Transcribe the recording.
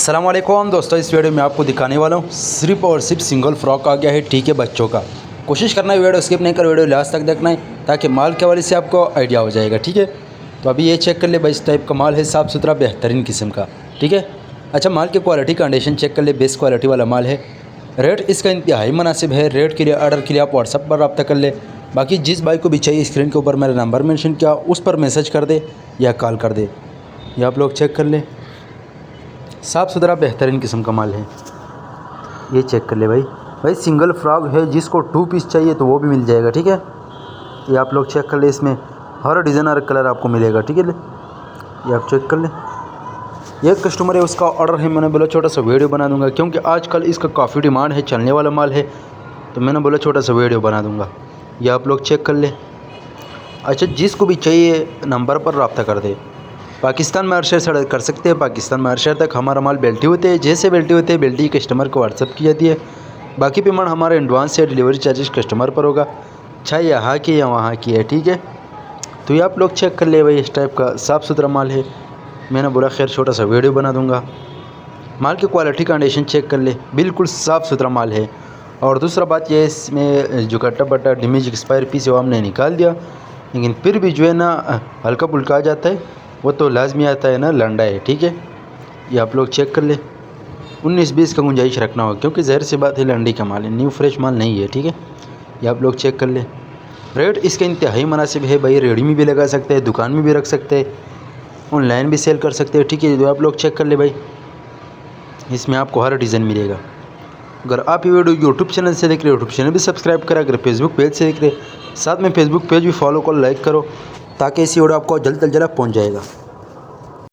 अस्सलाम वालेकुम दोस्तों, इस वीडियो में आपको दिखाने वाला हूँ सिर्फ और सिर्फ सिंगल फ्रॉक आ गया है। ठीक है, बच्चों का कोशिश करना है वीडियो स्किप नहीं कर, वीडियो लास्ट तक देखना है ताकि माल के हवाले से आपको आइडिया हो जाएगा। ठीक है, तो अभी ये चेक कर ले भाई, इस टाइप का माल है, साफ़ सुथरा बेहतरीन किस्म का। ठीक है, अच्छा माल की क्वालिटी कंडीशन चेक कर ले, बेस्ट क्वालिटी वाला माल है। रेट इसका इंतहाई मुनासिब है। रेट के लिए ऑर्डर के लिए आप व्हाट्सअप पर रब्ता कर ले। बाकी जिस भाई को भी चाहिए स्क्रीन के ऊपर मेरा नंबर मेंशन किया, उस पर मैसेज कर दे या कॉल कर दे। ये आप लोग चेक कर ले, साफ़ सुथरा बेहतरीन किस्म का माल है। ये चेक कर ले भाई सिंगल फ्रॉक है, जिसको 2 पीस चाहिए तो वो भी मिल जाएगा। ठीक है, ये आप लोग चेक कर ले, इसमें हर डिज़ाइन हर कलर आपको मिलेगा। ठीक है, ये आप चेक कर ले। ये कस्टमर है, उसका ऑर्डर है, मैंने बोला छोटा सा वीडियो बना दूंगा क्योंकि आजकल इसका काफ़ी डिमांड है, चलने वाला माल है, तो मैंने बोला छोटा सा वीडियो बना दूंगा। ये आप लोग चेक कर ले। अच्छा, जिसको भी चाहिए नंबर पर रब्ता कर दे। पाकिस्तान में हर शहर से कर सकते हैं, पाकिस्तान में हर शहर तक हमारा माल बेल्टी होते हैं। जैसे बेल्टी होते हैं, बेल्टी कस्टमर को व्हाट्सअप की जाती है। बाकी पेमेंट हमारे एडवांस या डिलीवरी चार्जेस कस्टमर पर होगा, चाहे यहाँ की या वहाँ की है। ठीक है, तो ये आप लोग चेक कर ले भाई, इस टाइप का साफ़ सुथरा माल है। मैंने बोला खैर छोटा सा वीडियो बना दूँगा। माल की क्वालिटी कंडीशन चेक कर ले, बिल्कुल साफ़ सुथरा माल है। और दूसरा बात यह है, इसमें जो कट्टा बट्टा डैमेज एक्सपायर पीस है वो हमने निकाल दिया, लेकिन फिर भी जो है ना हल्का फुल्का आ जाता है, वो तो लाजमी आता है ना, लंडा है। ठीक है, ये आप लोग चेक कर ले। 19-20 का गुंजाइश रखना होगा क्योंकि ज़ाहिर सी बात है लंडी का माल है, न्यू फ्रेश माल नहीं है। ठीक है, ये आप लोग चेक कर ले। रेट इसका इंतहाई मुनासिब है भाई, रेडी में भी लगा सकते हैं, दुकान में भी रख सकते हैं, ऑनलाइन भी सेल कर सकते हैं। ठीक है, जो आप लोग चेक कर ले भाई, इसमें आपको हर डिज़ाइन मिलेगा। अगर आप ये वीडियो यूट्यूब चैनल से देख रहे हो, यूट्यूब चैनल भी सब्सक्राइब करें। अगर फेसबुक पेज से देख रहे, साथ में फेसबुक पेज भी फॉलो करो, लाइक करो, ताकि इसी वीडियो आपको जल्द से जल्द पहुँच जाएगा।